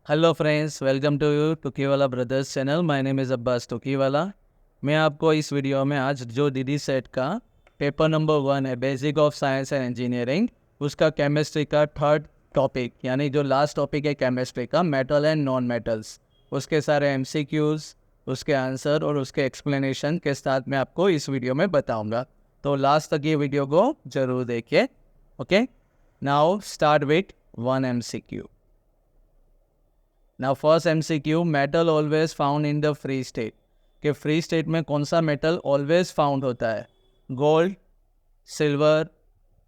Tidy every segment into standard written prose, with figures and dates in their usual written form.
Hello friends, welcome to you Tukiwala brothers channel. My name is Abbas Tukiwala. मैं आपको इस video में आज जो डीडी सेट का पेपर नंबर 1 है, basic of science and engineering, उसका केमिस्ट्री का थर्ड टॉपिक यानी जो लास्ट टॉपिक है केमिस्ट्री का, मेटल एंड नॉन मेटल्स, उसके सारे एमसीक्यूज़, उसके आंसर और उसके एक्सप्लेनेशन के साथ मैं आपको इस वीडियो में बताऊँगा। तो लास्ट तक ये वीडियो को ज़रूर देखिए। Okay, now start with 1 MCQ। Now first MCQ, metal always found in the free state. कि फ्री स्टेट में कौन सा मेटल ऑलवेज फाउंड होता है? गोल्ड, सिल्वर,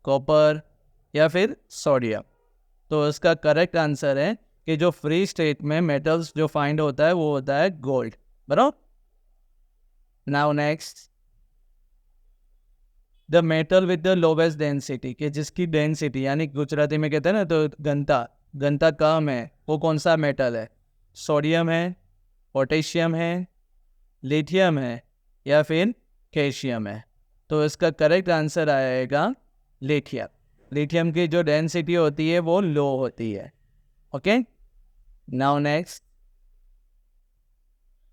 कॉपर या फिर सोडियम? तो इसका करेक्ट आंसर है कि जो फ्री स्टेट में मेटल्स जो फाइंड होता है वो होता है गोल्ड। बराबर। Now next, the metal with the lowest density, कि जिसकी डेंसिटी यानी गुजराती में कहते हैं ना तो घनता घनता कम है, वो कौन सा मेटल है? सोडियम है, पोटेशियम है, लिथियम है या फिर कैल्शियम है? तो इसका करेक्ट आंसर आएगा लिथियम। लिथियम की जो डेंसिटी होती है वो लो होती है। Okay, now next,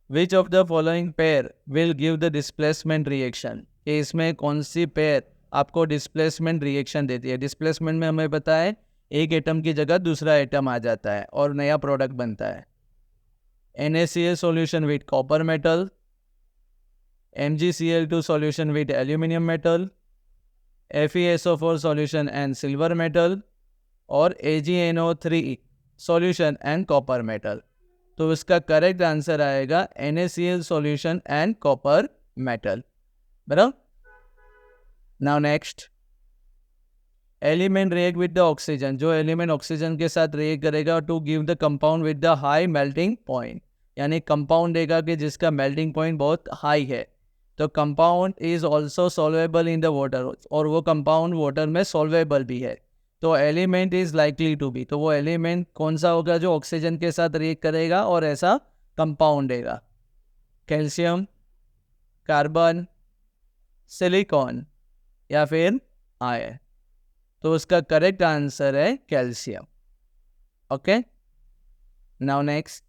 which of the following pair will give the displacement reaction? कि इसमें कौन सी पेयर आपको डिस्प्लेसमेंट रिएक्शन देती है? डिस्प्लेसमेंट में हमें पता है एक एटम की जगह दूसरा एटम आ जाता है और नया प्रोडक्ट बनता है। NaCl solution with copper metal, MgCl2 solution with aluminium metal, FeSO4 solution and silver metal, और AgNO3 solution and copper metal। तो इसका करेक्ट आंसर आएगा NaCl solution and copper metal। बराबर। Now next, element react with the oxygen. जो element oxygen के साथ react करेगा to give the compound with the high melting point, यानी compound देगा कि जिसका मेल्टिंग पॉइंट बहुत हाई है। तो compound is also solvable in the water, और वो कंपाउंड वाटर में सॉल्वेबल भी है। तो element is likely to be, तो वो एलिमेंट कौन सा होगा जो ऑक्सीजन के साथ रिएक्ट करेगा और ऐसा कंपाउंड देगा? कैल्शियम, कार्बन, सिलिकॉन या फिर आयरन? तो उसका करेक्ट आंसर है calcium. Okay, now next,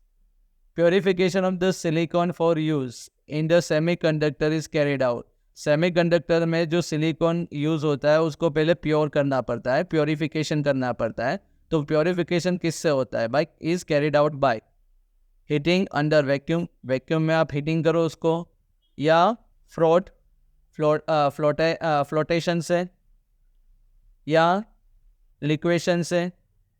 purification of the silicon for use in the semiconductor is carried out. Semiconductor में जो सिलिकॉन यूज होता है उसको पहले प्योर करना पड़ता है, प्योरिफिकेशन करना पड़ता है। तो प्योरिफिकेशन किससे होता है भाई? Is carried out by heating under vacuum, vacuum में आप हीटिंग करो उसको, या फ्लोटेशन से, या लिक्वेशन से,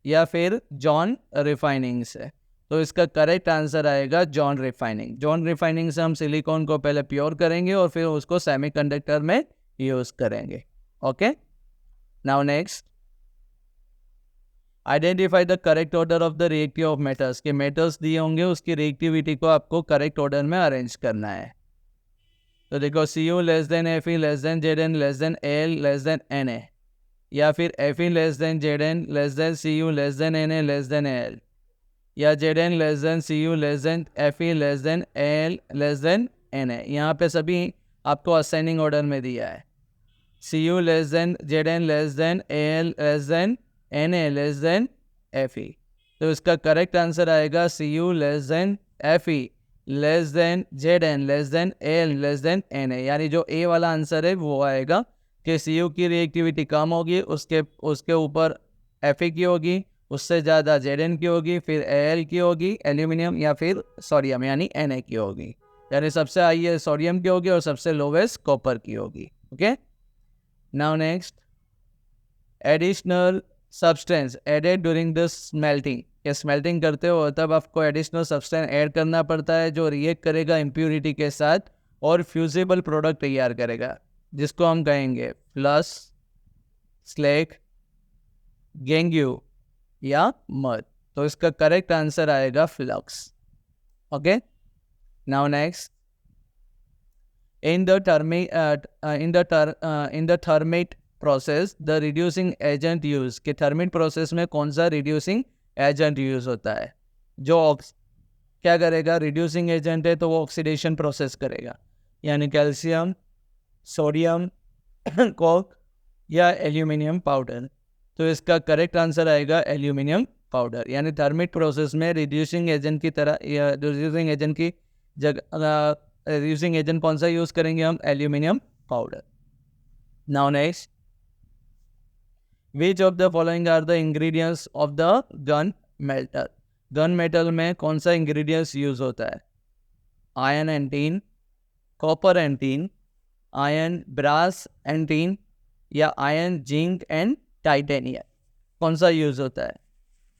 या फिर जॉन रिफाइनिंग से? तो इसका करेक्ट आंसर आएगा जॉन रिफाइनिंग। जॉन रिफाइनिंग से हम सिलिकॉन को पहले प्योर करेंगे और फिर उसको सेमीकंडक्टर में यूज करेंगे। Okay, now next, identify the correct order of the reactivity of metals. के मेटल्स दिए होंगे उसकी रिएक्टिविटी को आपको करेक्ट ऑर्डर में अरेंज करना है। तो देखो, Cu less than Fe less than Zn less than Al less than Na, या फिर Fe less than Zn less than Cu less than Na less than Al, या Zn less than Cu less than Fe less than Al less than Na। यहाँ पे सभी आपको assigning order में दिया है। Cu less than Zn less than Al less than Na less than Fe। तो इसका करेक्ट आंसर आएगा Cu less than Fe less than Zn less than Al less than Na, यानी जो ए वाला आंसर है वो आएगा कि Cu की रिएक्टिविटी कम होगी, उसके ऊपर Fe की होगी, उससे ज़्यादा Zn की होगी, फिर Al की होगी एल्यूमिनियम, या फिर सोडियम यानी Na की होगी। यानी सबसे हाई है सोडियम की होगी और सबसे लोवेस्ट कॉपर की होगी। Okay, now next, additional substance added during the smelting. ये स्मेल्टिंग करते हो तब आपको एडिशनल सब्सटेंस ऐड करना पड़ता है जो रिएक्ट करेगा इम्प्यूरिटी के साथ और फ्यूजिबल प्रोडक्ट तैयार करेगा, जिसको हम कहेंगे फ्लस, स्लेक, गेंग्यू या मड। तो इसका करेक्ट आंसर आएगा flux. Okay, now next, in the thermite process the reducing agent use. के थर्मिट प्रोसेस में कौन सा रिड्यूसिंग एजेंट यूज होता है? जो क्या करेगा? रिड्यूसिंग एजेंट है तो वो ऑक्सीडेशन प्रोसेस करेगा, यानी कैल्शियम, सोडियम, कोक या एल्यूमिनियम पाउडर। तो इसका करेक्ट आंसर आएगा एल्यूमिनियम पाउडर, यानी थर्मिक प्रोसेस में रिड्यूसिंग एजेंट की तरह, या रिड्यूसिंग एजेंट की जगह रिड्यूसिंग एजेंट कौन सा यूज़ करेंगे हम? Aluminium powder. Now next, which of the following are the ingredients of the gun metal? Gun metal में कौन सा इंग्रेडिएंट्स यूज होता है? Iron and tin, copper and tin, iron brass and tin, या आयरन जिंक एंड टाइटेनियम, कौन सा use होता है?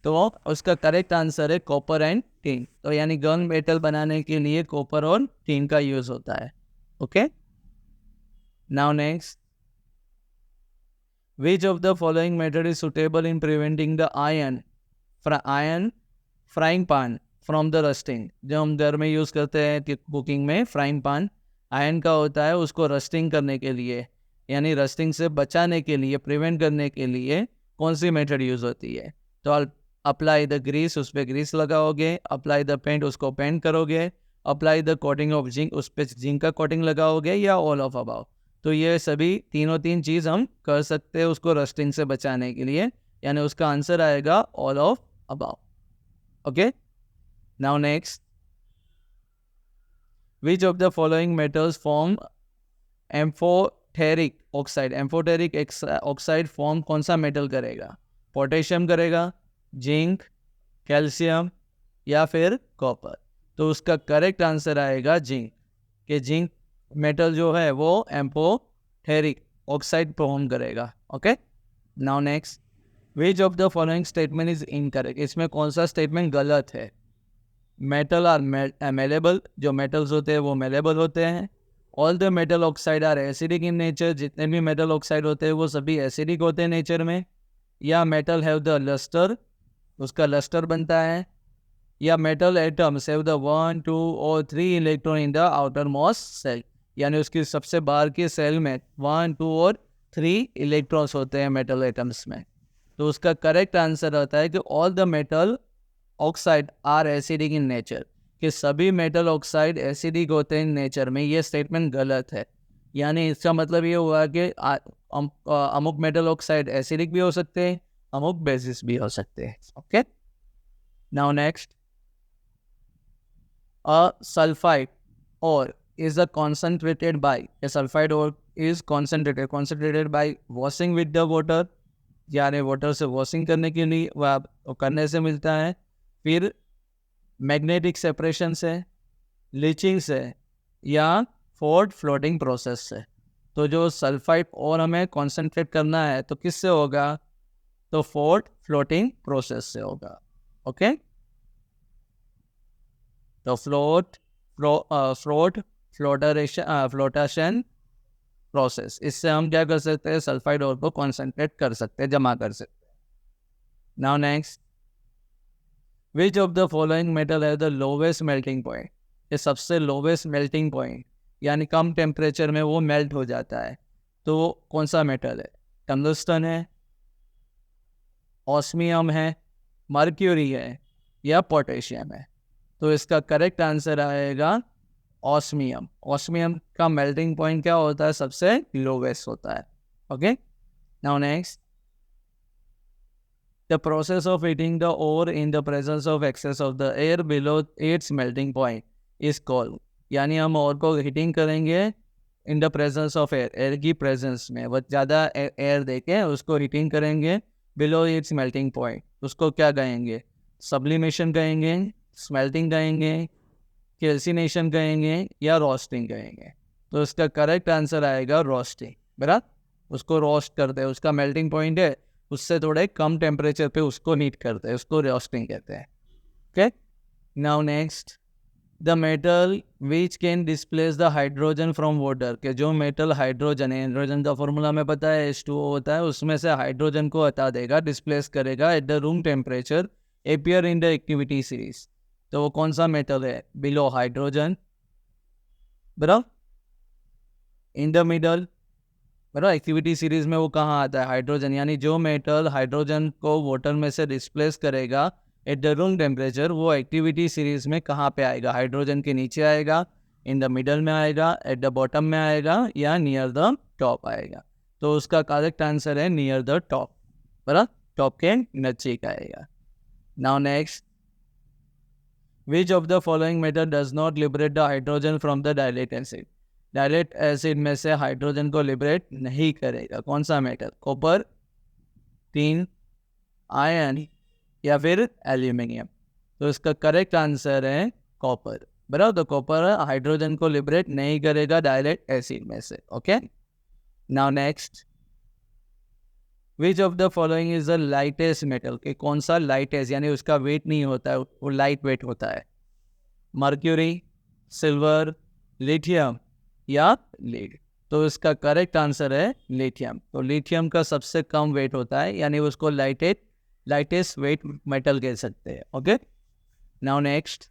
तो उसका करेक्ट आंसर है कॉपर एंड टीन. तो यानी गन मेटल बनाने के लिए कॉपर और टीन का यूज होता है. Okay, now next, which of the following method is suitable in preventing the iron frying pan from the rusting? जो हम घर में यूज़ करते हैं कुकिंग में, फ्राइंग pan आयरन का होता है, उसको रस्टिंग करने के लिए, यानी रस्टिंग से बचाने के लिए, प्रिवेंट करने के लिए कौन सी मेथड यूज़ होती है? तो अप्लाई द ग्रीस, उस पर ग्रीस लगाओगे. अप्लाई द पेंट, उसको पेंट करोगे. Apply the coating of zinc, उस पर जिंक का कोटिंग लगाओगे, या ऑल ऑफ अबाव? तो ये सभी तीन चीज़ हम कर सकते हैं उसको रस्टिंग से बचाने के लिए, यानी उसका आंसर आएगा all of above. Okay, now next, which of the following metals form amphoteric oxide? Amphoteric oxide form कौन सा मेटल करेगा? पोटेशियम करेगा, जिंक, कैल्शियम, या फिर कॉपर? तो उसका करेक्ट आंसर आएगा जिंक, कि जिंक मेटल जो है वो एम्फोटेरिक ऑक्साइड फॉर्म करेगा. Okay, now next, which of the following statement is incorrect? इसमें कौन सा स्टेटमेंट गलत है? मेटल आर मेलेबल, जो मेटल्स होते हैं वो मेलेबल होते हैं. All the metal oxide are acidic in nature, जितने भी मेटल ऑक्साइड होते हैं वो सभी एसिडिक होते हैं नेचर में. या मेटल हैव द लस्टर, उसका लस्टर बनता है. या मेटल एटम्स हैव द 1, 2 और 3 electron in the outermost shell, यानी उसकी सबसे बाहर के सेल में 1, 2 और 3 इलेक्ट्रॉन्स होते हैं मेटल एटम्स में. तो उसका करेक्ट आंसर होता है कि all the metal oxide are acidic in nature, कि सभी मेटल ऑक्साइड एसिडिक होते हैं नेचर में. ये स्टेटमेंट गलत है, यानी इसका मतलब ये हुआ कि अमुक मेटल ऑक्साइड एसिडिक भी हो सकते हैं, अमुक बेसिस भी हो सकते हैं. Okay, now next, a sulfide ore is a concentrated by, a sulfide ore is concentrated by washing with the water, यानी वाटर से वॉशिंग करने के लिए वो करने से मिलता है. फिर मैग्नेटिक सेपरेशन से, लीचिंग से, या फोर्ड फ्लोटिंग प्रोसेस से. तो जो सल्फाइड और हमें कॉन्सेंट्रेट करना है तो किससे होगा? तो फोर्ड फ्लोटिंग प्रोसेस से होगा. ओके, तो फ्लोटेशन प्रोसेस, इससे हम क्या कर सकते हैं? सल्फाइड और को कॉन्सेंट्रेट कर सकते हैं, जमा कर सकते हैं. Now next, which of the following metal है द लोवेस्ट मेल्टिंग पॉइंट? ये सबसे लोवेस्ट मेल्टिंग पॉइंट, यानी कम टेम्परेचर में वो मेल्ट हो जाता है, तो कौन सा मेटल है? टंगस्टन है, ऑस्मियम है, मर्क्यूरी है, या पोटेशियम है? तो इसका करेक्ट आंसर आएगा ऑस्मियम. ऑस्मियम का मेल्टिंग पॉइंट क्या होता है? सबसे लोवेस्ट होता है. Okay, now next, the process of heating the ore in the presence of excess of the air below its melting point is called, यानी हम ओर को हीटिंग करेंगे in the presence of air, air की presence में वो ज़्यादा air देके उसको हीटिंग करेंगे बिलो इट्स मेल्टिंग पॉइंट, उसको क्या कहेंगे? सब्लिमेशन कहेंगे, स्मेल्टिंग कहेंगे, कैल्सिनेशन कहेंगे, या रोस्टिंग कहेंगे? तो इसका करेक्ट आंसर आएगा रोस्टिंग. बराबर, उसको रोस्ट करते हैं, उसका मेल्टिंग पॉइंट है, उससे थोड़े कम टेम्परेचर पे उसको हीट करते हैं, उसको रोस्टिंग कहते हैं. Okay, now next, the metal which can displace the hydrogen from water, के जो मेटल हाइड्रोजन है, हाइड्रोजन का फॉर्मूला में पता है H2O होता है, उसमें से हाइड्रोजन को हटा देगा, डिस्प्लेस करेगा at the room temperature, appear in the activity series. तो वो कौन सा मेटल है? बिलो हाइड्रोजन, बराबर, इन द मिडल, बराबर. एक्टिविटी सीरीज में वो कहाँ आता है? हाइड्रोजन, यानी जो मेटल हाइड्रोजन को वाटर में से डिस्प्लेस करेगा एट द रूम टेम्परेचर, वो एक्टिविटी सीरीज में कहाँ पे आएगा? हाइड्रोजन के नीचे आएगा, इन द मिडल में आएगा, एट द बॉटम में आएगा, या नियर द टॉप आएगा? तो उसका करेक्ट आंसर है नियर द टॉप, बराबर, टॉप के नज़दीक आएगा. Now next, which of the following metal does not liberate the hydrogen from the dilate acid? Dilate acid में से हाइड्रोजन को लिबरेट नहीं करेगा। कौन सा मेटल? कॉपर, टिन, आयरन या फिर एल्यूमिनियम? तो इसका करेक्ट आंसर है कॉपर। बराबर, तो कॉपर हाइड्रोजन को लिबरेट नहीं करेगा डायलेट एसिड में से। Okay, now next, which of the following is the lightest metal? कि कौन सा लाइटेस्ट यानी उसका वेट नहीं होता है, वो लाइट वेट होता है? मर्क्यूरी, सिल्वर, लिथियम या लीड? तो इसका करेक्ट आंसर है लिथियम। तो लिथियम का सबसे कम वेट होता है, यानी उसको लाइटेस्ट वेट मेटल कह सकते हैं। Okay, now next,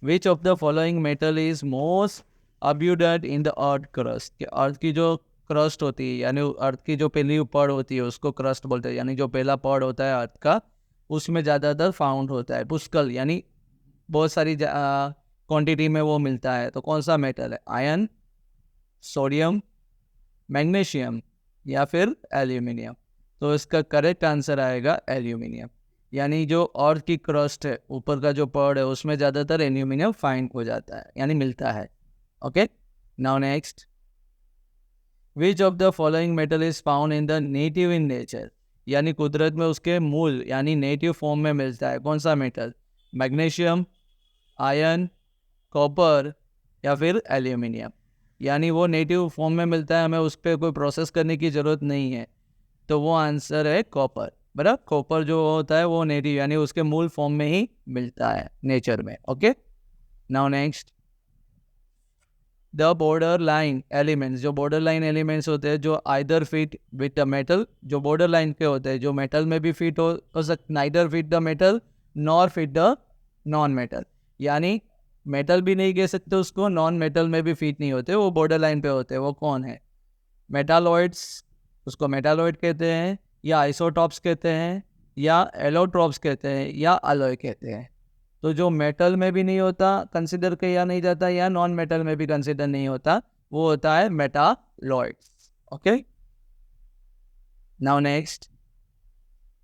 which of the following metal is most abundant in the earth crust? कि अर्थ की जो क्रस्ट होती है, यानी अर्थ की जो पहली पड़ होती है उसको क्रस्ट बोलते हैं, यानी जो पहला पड़ होता है अर्थ का, उसमें ज़्यादातर फाउंड होता है, पुष्कल यानी बहुत सारी क्वांटिटी में वो मिलता है। तो कौन सा मेटल है? आयरन, सोडियम, मैग्नीशियम या फिर एल्यूमिनियम? तो इसका करेक्ट आंसर आएगा एल्यूमिनियम। यानी जो अर्थ की क्रस्ट है, ऊपर का जो पड़ है, उसमें ज़्यादातर एल्यूमिनियम फाइंड हो जाता है, यानी मिलता है। Okay, now next, which of the following metal is found in the native in nature? यानी कुदरत में उसके मूल यानी नेटिव फॉर्म में मिलता है। कौन सा मेटल? मैग्नीशियम, आयरन, कॉपर या फिर एल्यूमिनियम? यानी वो नेटिव फॉर्म में मिलता है, हमें उस पर कोई प्रोसेस करने की ज़रूरत नहीं है। तो वो आंसर है कॉपर। बराबर, कॉपर जो होता है वो नेटिव यानी उसके मूल फॉर्म में ही मिलता है नेचर में। Okay, now next, the border line elements? जो बॉर्डर लाइन एलिमेंट्स होते हैं जो either fit with the metal, जो बॉर्डर लाइन के होते हैं जो मेटल में भी फिट हो सकते, neither fit the metal nor fit the non metal. यानी मेटल भी नहीं कह सकते उसको, नॉन मेटल में भी फिट नहीं होते, वो बॉर्डर लाइन पे होते हैं। वो कौन है? मेटालॉइड्स, उसको मेटालॉइड कहते हैं, या आइसोटॉप्स कहते हैं, या एलोट्रॉप्स कहते हैं, या अलॉय कहते हैं। तो जो मेटल में भी नहीं होता कंसिडर किया नहीं जाता, या नॉन मेटल में भी कंसिडर नहीं होता, वो होता है metalloids. Okay, now next,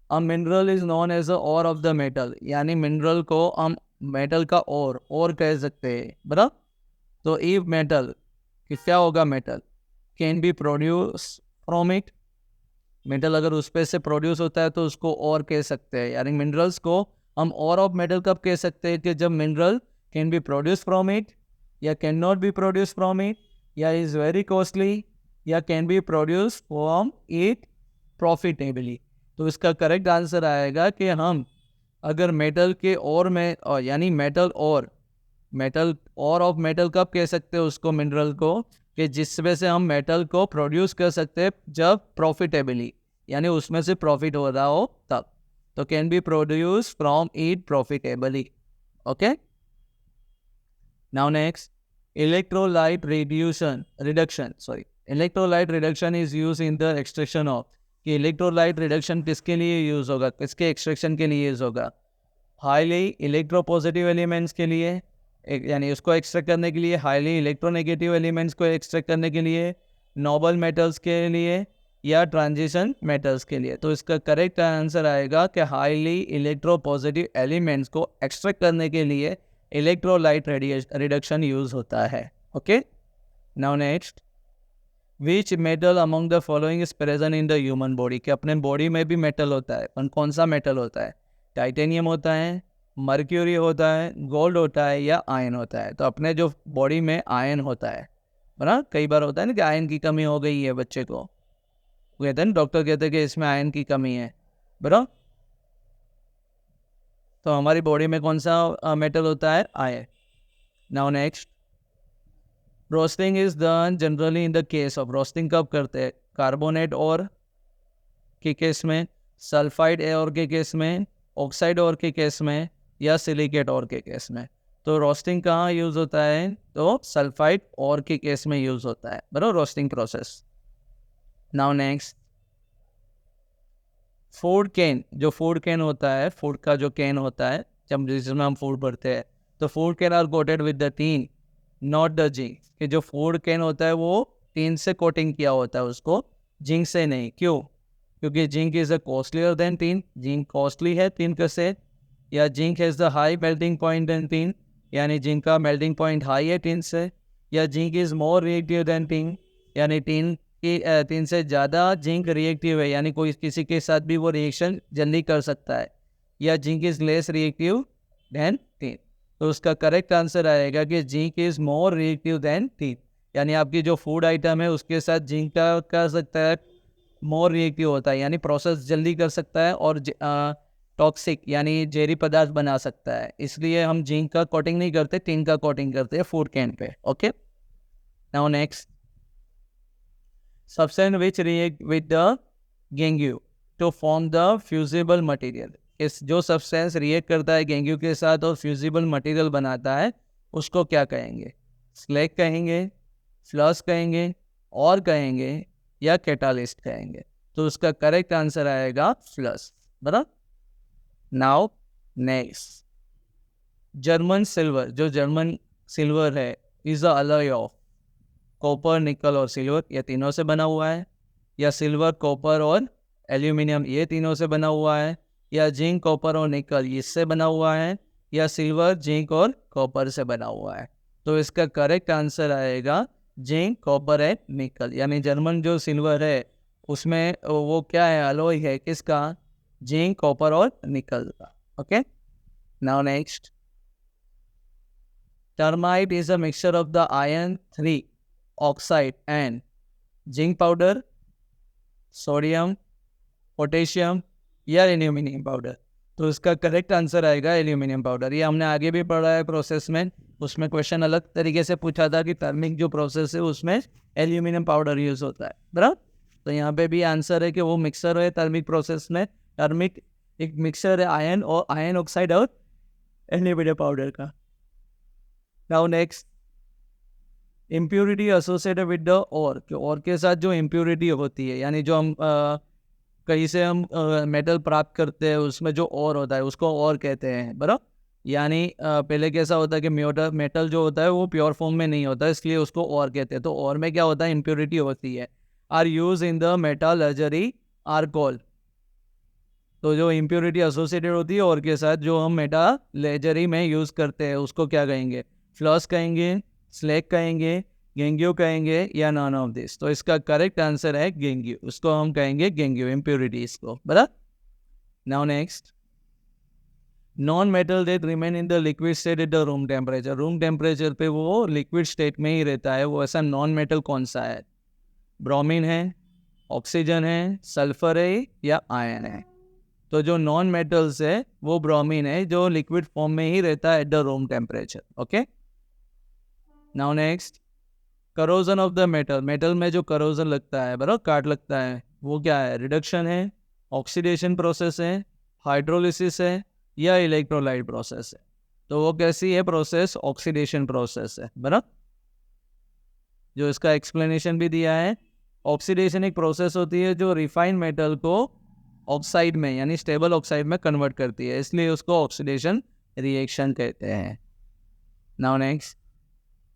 a mineral is known as a ore of the metal? यानी मिनरल को हम मेटल का और कह सकते हैं। बराबर, तो इफ मेटल, क्या होगा? Metal can be produce from it? Metal अगर उस पे से प्रोड्यूस होता है तो उसको और कह सकते हैं। यानी मिनरल्स को हम और ऑफ मेटल कब कह सकते हैं? कि जब mineral can be produce from it, या can not be produce from it, या इज़ वेरी कॉस्टली, या can be produce from it profitably. तो इसका करेक्ट आंसर आएगा कि हम अगर मेटल के और में यानी मेटल और ऑफ मेटल कब कह सकते हैं उसको, मिनरल को, कि जिसमें से हम मेटल को प्रोड्यूस कर सकते हैं जब प्रॉफिटेबली, यानी उसमें से प्रॉफिट हो रहा हो तब। तो can be produce from it profitably. Okay, now next, electrolyte reduction is use in the extraction of? कि इलेक्ट्रोलाइट रिडक्शन किसके लिए यूज होगा, किसके एक्सट्रैक्शन के लिए यूज होगा? हाईली इलेक्ट्रोपॉजिटिव एलिमेंट्स के लिए, यानी उसको एक्सट्रैक्ट करने के लिए, हाईली इलेक्ट्रोनेगेटिव एलिमेंट्स को एक्सट्रैक्ट करने के लिए, नोबल मेटल्स के लिए, या ट्रांजिशन मेटल्स के लिए? तो इसका करेक्ट आंसर आएगा कि हाईली इलेक्ट्रोपॉजिटिव एलिमेंट्स को एक्सट्रैक्ट करने के लिए इलेक्ट्रोलाइट रिडक्शन यूज होता है। Okay, now next, which metal among the following is present in the human body? कि अपने बॉडी में भी मेटल होता है, पर कौन सा मेटल होता है? टाइटेनियम होता है, मर्क्यूरी होता है, गोल्ड होता है, या आयरन होता है? तो अपने जो बॉडी में आयरन होता है, बना कई बार होता है ना कि आयरन की कमी हो गई है बच्चे को, कहते हैं डॉक्टर कहते हैं कि इसमें आयरन की कमी है। बना, तो हमारी बॉडी में कौन सा मेटल होता है? Iron. Now next, roasting is done generally in the case of? Roasting कब करते हैं? कार्बोनेट और के केस में, सल्फाइड और के केस में, ऑक्साइड और के केस में, या सिलिकेट और के केस में? तो रोस्टिंग कहाँ यूज़ होता है? तो सल्फाइड और के केस में यूज़ होता है, बराबर, roasting process. Now next, food can, जो फूड कैन होता है, फूड का जो कैन होता है जब जिसमें हम फूड भरते हैं, तो food can are coated with the tin not the zinc? कि जो फूड कैन होता है वो टीन से कोटिंग किया होता है, उसको जिंक से नहीं। क्यों? क्योंकि zinc is a costlier then tin, zinc costly है टीन के से, या zinc has the high melting point then tin, यानी जिंक का मेल्टिंग पॉइंट हाई है टिन से, या zinc is more reactive than tin, यानी टिन से ज़्यादा जिंक रिएक्टिव है, यानी कोई किसी के साथ भी वो रिएक्शन जल्दी कर सकता है, या zinc is less reactive than tin. तो उसका करेक्ट आंसर आएगा कि zinc is more reactive than tin, यानी आपकी जो फूड आइटम है उसके साथ जिंक का कर सकता है मोर रिएक्टिव होता है, यानी प्रोसेस जल्दी कर सकता है और टॉक्सिक यानी जहरी पदार्थ बना सकता है, इसलिए हम जिंक का कोटिंग नहीं करते, टिन का कोटिंग करते हैं फूड कैन पे। Okay, now next, substance which react with the gangue to form the fusible material, इस जो सब्सटेंस रिएक्ट करता है गेंगू के साथ और फ्यूजिबल मटेरियल बनाता है उसको क्या कहेंगे? स्लैग कहेंगे, फ्लस कहेंगे, और कहेंगे, या कैटालिस्ट कहेंगे? तो उसका करेक्ट आंसर आएगा फ्लस, बराबर। नाउ नेक्स्ट, जर्मन सिल्वर, जो जर्मन सिल्वर है is a alloy of copper, निकल और सिल्वर, ये तीनों से बना हुआ है, या सिल्वर, कॉपर और एल्यूमिनियम ये तीनों से बना हुआ है, या जिंक, कॉपर और निकल इससे बना हुआ है, या सिल्वर, जिंक और कॉपर से बना हुआ है? तो इसका करेक्ट आंसर आएगा जिंक, कॉपर एंड निकल, यानी जर्मन जो सिल्वर है उसमें वो क्या है, अलॉय है किसका? जिंक, कॉपर और निकल का। Okay, now next, termite is a mixture of the iron 3 oxide and zinc powder, sodium, potassium, या एल्यूमिनियम पाउडर? तो इसका करेक्ट आंसर आएगा एल्यूमिनियम पाउडर। ये हमने आगे भी पढ़ा है प्रोसेस में, उसमें क्वेश्चन अलग तरीके से पूछा था कि टर्मिक जो प्रोसेस है उसमें एल्यूमिनियम पाउडर यूज होता है, बराबर। तो यहाँ पे भी आंसर है कि वो मिक्सर है टर्मिक प्रोसेस में, टर्मिक एक मिक्सर है आयन और आयन ऑक्साइड और एल्यूमिनियम पाउडर का। Now next, impurity associated with the और, और के साथ जो इम्प्योरिटी होती है, यानी जो हम कहीं से हम मेटल प्राप्त करते हैं उसमें जो और होता है उसको और कहते हैं, बराबर। यानी पहले कैसा होता है कि मेटल जो होता है वो प्योर फॉर्म में नहीं होता, इसलिए उसको और कहते हैं। तो और में क्या होता है, इम्प्योरिटी होती है। आर यूज इन द मेटालर्जरी आर्कोल, तो जो इम्प्योरिटी एसोसिएटेड होती है और के साथ जो हम मेटालर्जरी में यूज़ करते हैं उसको क्या कहेंगे? फ्लस कहेंगे, स्लैग कहेंगे, गेंग्यू कहेंगे, या नॉन ऑफ दिस? तो इसका करेक्ट आंसर है गेंग्यू, उसको हम कहेंगे गेंग्यू इम्प्योरिटीज को, बराबर। Now next, non metal that remain in the liquid state at the room temperature, room temperature पे वो लिक्विड स्टेट में ही रहता है, वो ऐसा नॉन मेटल कौन सा है? ब्रोमीन है, ऑक्सीजन है, सल्फर है, या आयन है? तो जो नॉन मेटल्स है वो ब्रोमीन है जो लिक्विड फॉर्म में ही रहता है at the room temperature. Okay, now next, corrosion of the metal, metal में जो करोजन लगता है, बराबर, काट लगता है, वो क्या है? रिडक्शन है, ऑक्सीडेशन प्रोसेस है, हाइड्रोलिसिस है, या इलेक्ट्रोलाइट प्रोसेस है? तो वो कैसी है प्रोसेस? ऑक्सीडेशन प्रोसेस है, बराबर। जो इसका एक्सप्लेनेशन भी दिया है, ऑक्सीडेशन एक प्रोसेस होती है जो रिफाइंड मेटल को ऑक्साइड में यानी स्टेबल ऑक्साइड में कन्वर्ट करती है, इसलिए उसको ऑक्सीडेशन रिएक्शन कहते हैं। Now next,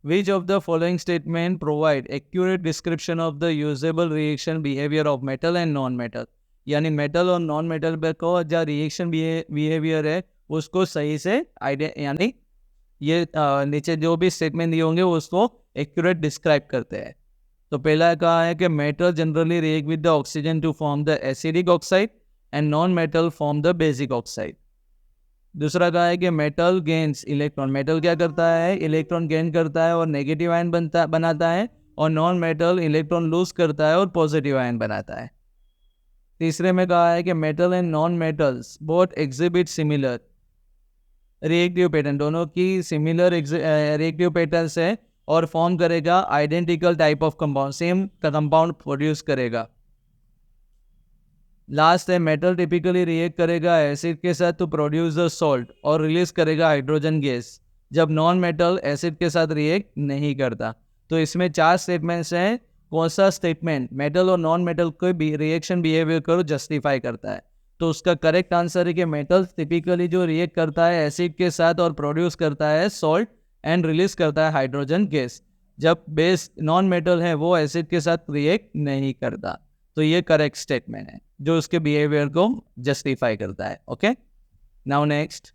which of the following statement provide accurate description of the usable reaction behaviour of metal and non metal, यानी मेटल और नॉन मेटल पे को जो रिएक्शन बिहेवियर है उसको सही से यानी ये नीचे जो भी स्टेटमेंट दिए होंगे उसको एक्यूरेट डिस्क्राइब करते हैं। तो पहला कहा है कि metal generally react with the oxygen to form the acidic oxide and non metal form the basic oxide. दूसरा कहा है कि मेटल गेन्स इलेक्ट्रॉन, मेटल क्या करता है? इलेक्ट्रॉन गेन करता है और नेगेटिव आयन बनाता है, और नॉन मेटल इलेक्ट्रॉन लूज करता है और पॉजिटिव आयन बनाता है। तीसरे में कहा है कि metal and non metals both exhibit similar reactive pattern, दोनों की सिमिलर रिएक्टिव पैटर्न्स है और फॉर्म करेगा identical type of compound, same compound produce करेगा। लास्ट है मेटल टिपिकली रिएक्ट करेगा एसिड के साथ टू प्रोड्यूस द सॉल्ट और रिलीज करेगा हाइड्रोजन गैस, जब नॉन मेटल एसिड के साथ रिएक्ट नहीं करता। तो इसमें 4 स्टेटमेंट्स हैं, कौन सा स्टेटमेंट मेटल और नॉन मेटल को रिएक्शन बिहेवियर को जस्टिफाई करता है? तो उसका करेक्ट आंसर है कि मेटल टिपिकली जो रिएक्ट करता है एसिड के साथ और प्रोड्यूस करता है सॉल्ट एंड रिलीज करता है हाइड्रोजन गैस, जब बेस नॉन मेटल है वो एसिड के साथ रिएक्ट नहीं करता। तो ये करेक्ट स्टेटमेंट है जो उसके बिहेवियर को जस्टिफाई करता है। Okay, now next,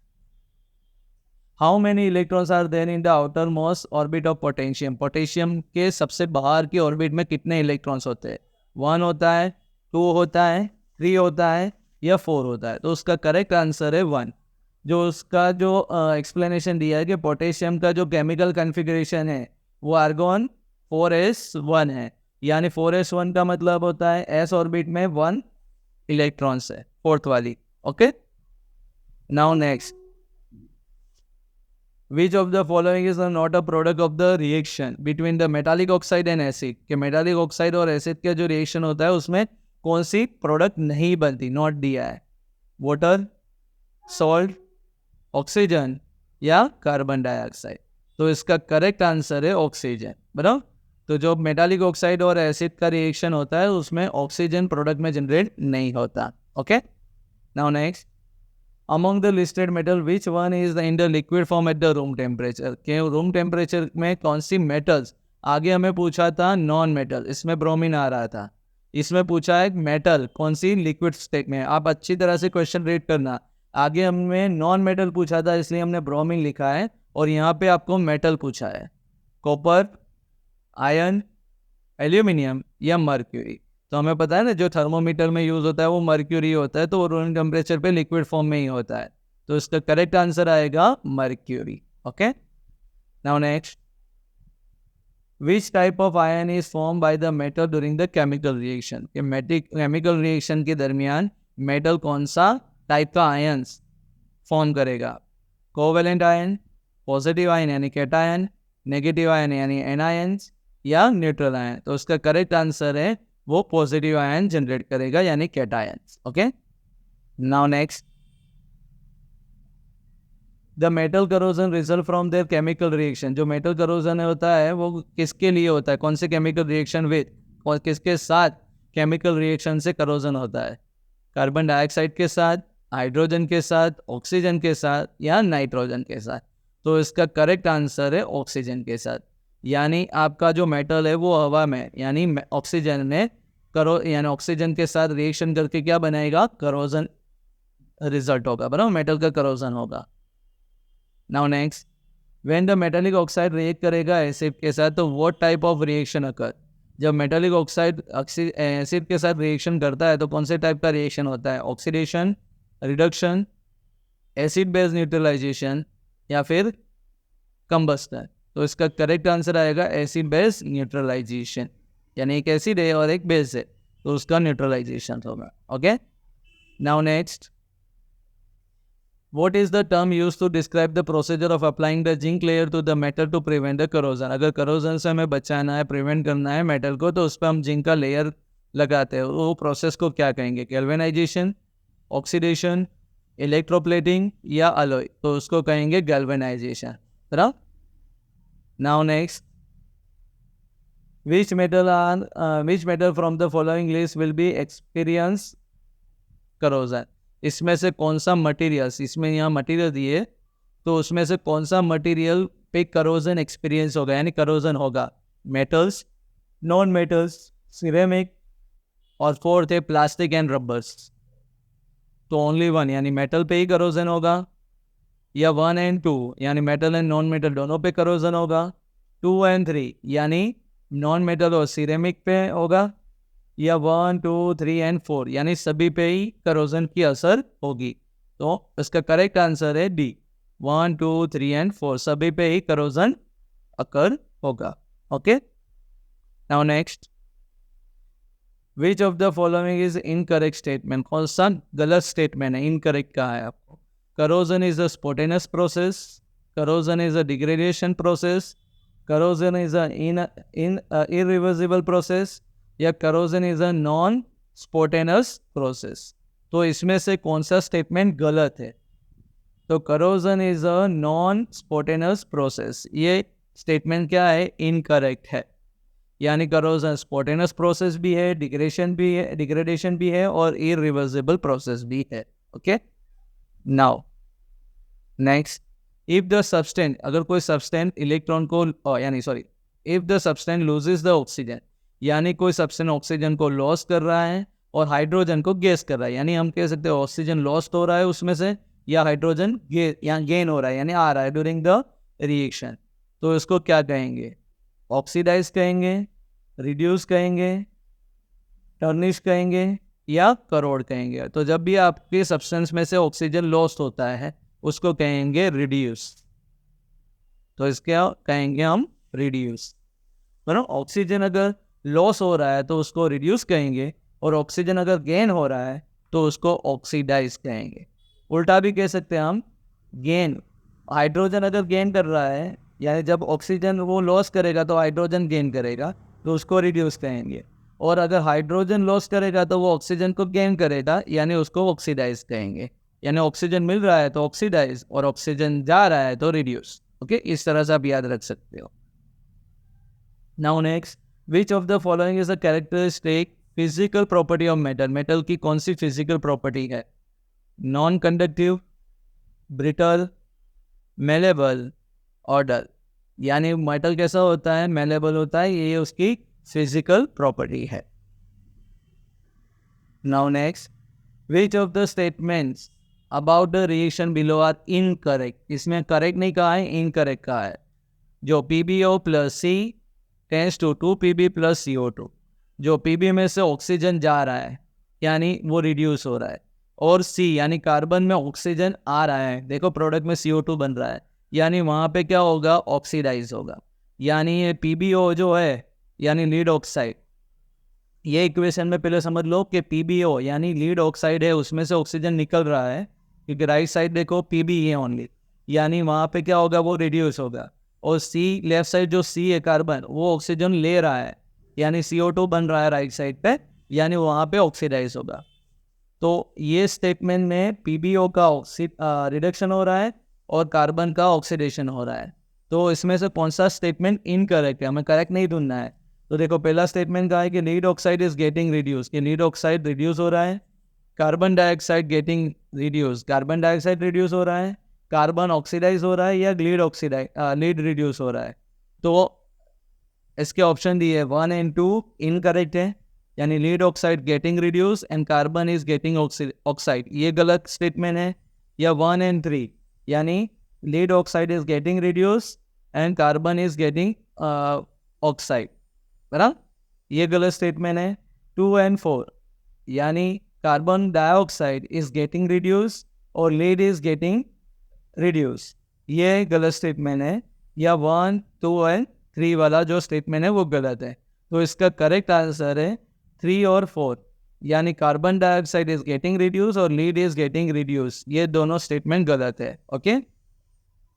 how many electrons are there in the outermost orbit of potassium, potassium के सबसे बाहर की ऑर्बिट में कितने इलेक्ट्रॉन्स होते हैं? 1 होता है, 2 होता है, 3 होता है या 4 होता है? तो उसका करेक्ट आंसर है 1। जो उसका जो एक्सप्लेनेशन दिया है कि पोटेशियम का जो केमिकल कन्फिग्रेशन है वो आर्गॉन 4s1 है, यानी 4s1 का मतलब होता है एस ऑर्बिट में 1 इलेक्ट्रॉन्स है, फोर्थ वाली। Okay, now next, which of the following is not a product of the reaction between the metallic oxide and acid, के मेटालिक ऑक्साइड और एसिड का जो रिएक्शन होता है उसमें कौन सी प्रोडक्ट नहीं बनती, नॉट दिया है? वाटर, सॉल्ट, ऑक्सीजन या कार्बन डाइऑक्साइड? तो इसका करेक्ट आंसर है ऑक्सीजन, बराबर। तो जो मेटालिक ऑक्साइड और एसिड का रिएक्शन होता है उसमें ऑक्सीजन प्रोडक्ट में जनरेट नहीं होता। Okay, now next, among the listed metal which one is in the liquid form at the room temperature, के रूम टेम्परेचर में कौन सी मेटल्स, आगे हमें पूछा था नॉन मेटल, इसमें ब्रोमीन आ रहा था, इसमें पूछा है मेटल कौन सी लिक्विड स्टेट में। आप अच्छी तरह से क्वेश्चन रीड करना, आगे हमें नॉन मेटल पूछा था इसलिए हमने ब्रोमीन लिखा है, और यहाँ पे आपको मेटल पूछा है, कॉपर, आयरन, एल्यूमिनियम या मर्क्यूरी। तो हमें पता है ना जो थर्मोमीटर में यूज होता है वो मर्क्यूरी होता है, तो वो रूम टेम्परेचर पे लिक्विड फॉर्म में ही होता है, तो इसका करेक्ट आंसर आएगा mercury. Okay, now next, which type of ion is form by the metal during the chemical reaction, chemical reaction के दरमियान मेटल कौन सा टाइप का आयन्स फॉर्म करेगा? कोवेलेंट आयन, पॉजिटिव आयन यानी कैटायन, नेगेटिव आयन यानी anions या neutral ion? तो उसका करेक्ट आंसर है वो पॉजिटिव आयन जनरेट करेगा यानी cations. Okay, now next, the metal corrosion result from there chemical reaction, जो मेटल करोजन होता है वो किसके लिए होता है, कौन से केमिकल रिएक्शन विद, और किसके साथ केमिकल रिएक्शन से करोजन होता है? कार्बन डाइऑक्साइड के साथ, हाइड्रोजन के साथ, ऑक्सीजन के साथ या नाइट्रोजन के साथ? तो इसका करेक्ट आंसर है ऑक्सीजन के साथ, यानी आपका जो मेटल है वो हवा में यानी ऑक्सीजन में यानी ऑक्सीजन के साथ रिएक्शन करके क्या बनाएगा? करोजन रिजल्ट होगा, बराबर, मेटल का करोजन होगा। Now next, when the metallic oxide react करेगा एसिड के साथ तो what type of reaction occur, जब मेटालिक ऑक्साइड एसिड के साथ रिएक्शन करता है तो कौन से टाइप का रिएक्शन होता है? Oxidation, reduction, acid base neutralisation या फिर कंबस्टन? तो इसका करेक्ट आंसर आएगा एसिड बेस न्यूट्रलाइजेशन, यानी एक एसिड है और एक बेस है तो उसका न्यूट्रलाइजेशन होगा। Okay, now next, What is the term used to describe the procedure of applying the zinc layer to the metal to prevent the corrosion? अगर corrosion से हमें बचाना है, प्रिवेंट करना है मेटल को, तो उस पर हम जिंक का लेयर लगाते हैं, वो प्रोसेस को क्या कहेंगे? गैल्वेनाइजेशन, ऑक्सीडेशन, इलेक्ट्रोप्लेटिंग या अलॉय? तो उसको कहेंगे गैल्वेनाइजेशन, बराबर। Now next, which metal from the following list will be experience corrosion? इसमें से कौन सा मटेरियल्स, इसमें यहाँ मटेरियल दिए तो उसमें से कौन सा मटेरियल पे करोजन एक्सपीरियंस होगा यानी करोजन होगा? मेटल्स, नॉन मेटल्स, सिरेमिक और फोर्थ है प्लास्टिक एंड रबर्स। तो ओनली वन यानी मेटल पे ही करोजन होगा, या 1 एंड 2 यानी मेटल एंड नॉन मेटल दोनों पे करोजन होगा, 2 एंड 3 यानी नॉन मेटल और सिरेमिक पे होगा, या 1, 2, 3 एंड 4 यानी सभी पे ही करोजन की असर होगी? तो इसका करेक्ट आंसर है डी, 1, 2, 3 एंड 4 सभी पे ही करोजन अकर होगा। Okay, now next, which of the following is incorrect statement, कौन सा गलत स्टेटमेंट है, इनकरेक्ट कहा है आपको? Corrosion is a spontaneous process, corrosion is a degradation process, corrosion is a irreversible process या corrosion is a non spontaneous process? तो इसमें से कौन सा स्टेटमेंट गलत है? तो corrosion is a non spontaneous process, ये स्टेटमेंट क्या है? इनकरेक्ट है, यानी करोजन स्पॉटेनस प्रोसेस भी है, डिग्रेडेशन भी है और इरिवर्सिबल प्रोसेस भी है। Okay, now next, if the substance, अगर कोई सब्सटेंस इलेक्ट्रॉन को if the substance loses the oxygen, यानी कोई सब्सटेंस ऑक्सीजन को लॉस कर रहा है और हाइड्रोजन को गैस कर रहा है, यानी हम कह सकते हैं ऑक्सीजन लॉस्ट हो रहा है उसमें से या हाइड्रोजन गेन हो रहा है यानी आ रहा है ड्यूरिंग द रिएक्शन, तो इसको क्या कहेंगे? ऑक्सीडाइज कहेंगे, रिड्यूस कहेंगे, टर्निश कहेंगे या करोड़ कहेंगे। तो जब भी आपके सब्सटेंस में से ऑक्सीजन लॉस्ट होता है उसको कहेंगे रिड्यूस। तो इसके कहेंगे हम रिड्यूस। मतलब ऑक्सीजन अगर लॉस हो रहा है तो उसको रिड्यूस कहेंगे, और ऑक्सीजन अगर गेन हो रहा है तो उसको ऑक्सीडाइज कहेंगे। उल्टा भी कह सकते हैं हम, गेन, हाइड्रोजन अगर गेन कर रहा है यानी जब ऑक्सीजन वो लॉस करेगा तो हाइड्रोजन गेन करेगा तो उसको रिड्यूस कहेंगे, और अगर हाइड्रोजन लॉस करेगा तो वो ऑक्सीजन को गेन करेगा यानी उसको ऑक्सीडाइज कहेंगे। यानी ऑक्सीजन मिल रहा है तो ऑक्सीडाइज, और ऑक्सीजन जा रहा है तो रिड्यूस। ओके, इस तरह से आप याद रख सकते हो। Now next, which of the following is a characteristic physical property of metal? Metal की कौन सी फिजिकल प्रॉपर्टी है? नॉन कंडक्टिव, ब्रिटल, मेलेबल और डल। यानी मेटल कैसा होता है? मेलेबल होता है, ये उसकी फिजिकल प्रॉपर्टी है। Now next, which of the statements about the reaction below are incorrect? इसमें करेक्ट नहीं कहा है, इनकरेक्ट कहा है। जो PbO plus C tends to 2Pb plus CO2, जो Pb में से ऑक्सीजन जा रहा है यानी वो रिड्यूस हो रहा है, और C यानी कार्बन में ऑक्सीजन आ रहा है, देखो प्रोडक्ट में CO2 बन रहा है, यानी वहाँ पे क्या होगा? ऑक्सीडाइज होगा। यानी ये PbO जो है यानी लीड ऑक्साइड, ये इक्वेशन में पहले समझ लो कि PbO यानी लीड ऑक्साइड है, उसमें से ऑक्सीजन निकल रहा है, क्योंकि राइट साइड देखो Pb है ओनली, यानी वहाँ पे क्या होगा? वो रिड्यूस होगा। और C लेफ्ट साइड जो C है कार्बन, वो ऑक्सीजन ले रहा है यानी CO2 बन रहा है राइट साइड पे, यानी वहाँ पे ऑक्सीडाइज होगा। तो ये स्टेटमेंट में PbO का रिडक्शन हो रहा है और कार्बन का ऑक्सीडेशन हो रहा है। तो इसमें से कौन सा स्टेटमेंट इनकरेक्ट है? हमें करेक्ट नहीं ढूंढना है। तो देखो पहला स्टेटमेंट कहा है कि lead oxide is getting reduce, कि लीड ऑक्साइड रिड्यूस हो रहा है। Carbon dioxide getting reduce, carbon dioxide reduce हो रहा है। कार्बन ऑक्सीडाइज हो रहा है या लीड रिड्यूस हो रहा है। तो इसके ऑप्शन दिए 1 and 2 इनकरेक्ट है, यानी lead oxide getting reduce and carbon is getting oxide, ये गलत स्टेटमेंट है। या 1 and 3 यानी lead oxide is getting reduce and carbon is getting oxide, बराबर, ये गलत स्टेटमेंट है। 2 and 4 यानी carbon dioxide is getting reduce और लीड इज गेटिंग रिड्यूस, ये गलत स्टेटमेंट है। या 1, 2 and 3 वाला जो स्टेटमेंट है वो गलत है। तो इसका करेक्ट आंसर है 3 और 4, यानी carbon dioxide is getting reduce और लीड इज गेटिंग रिड्यूस, ये दोनों स्टेटमेंट गलत है। Okay,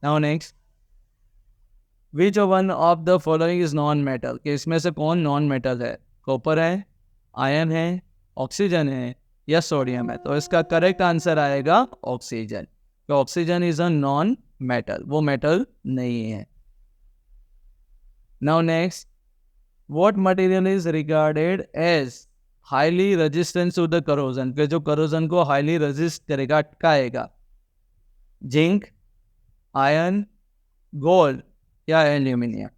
now next, which one of the following is non metal? कि इसमें से कौन नॉन मेटल है? कॉपर है, आयरन है, ऑक्सीजन है या सोडियम है? तो इसका करेक्ट आंसर आएगा ऑक्सीजन। तो oxygen is a non metal, वो मेटल नहीं है। Now next, what material is regarded as highly resistance to the corrosion? के जो करोजन को हाईली रेजिस्ट करेगा, अटकाएगा। जिंक, आयरन, गोल्ड या एल्यूमिनियम?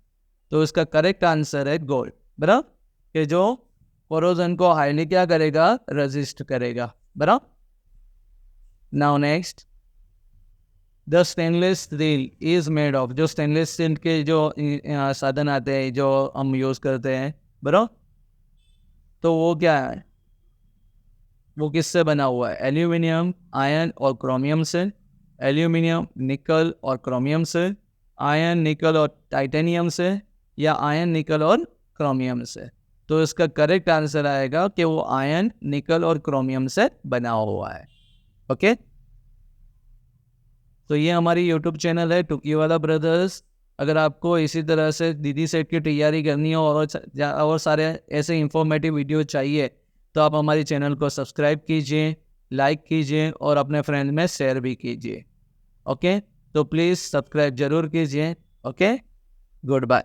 तो इसका करेक्ट आंसर है गोल्ड, बराबर, कि जो करोजन को हाईली क्या करेगा? रेजिस्ट करेगा, बराबर। Now next, the stainless steel is made of? जो स्टेनलेस स्टील के जो साधन आते हैं जो हम यूज करते हैं, बराबर, तो वो क्या है? वो किससे बना हुआ है? एल्यूमिनियम, आयरन और क्रोमियम से, एल्यूमिनियम, निकल और क्रोमियम से, आयरन, निकल और टाइटेनियम से, या आयरन, निकल और क्रोमियम से? तो इसका करेक्ट आंसर आएगा कि वो आयरन, निकल और क्रोमियम से बना हुआ है। ओके, तो ये हमारी यूट्यूब चैनल है टुकीवाला ब्रदर्स। अगर आपको इसी तरह से दीदी सेट की तैयारी करनी हो और सारे ऐसे इंफॉर्मेटिव वीडियो चाहिए तो आप हमारी चैनल को सब्सक्राइब कीजिए, लाइक कीजिए और अपने फ्रेंड में शेयर भी कीजिए। ओके, तो प्लीज़ सब्सक्राइब जरूर कीजिए। Okay, good bye.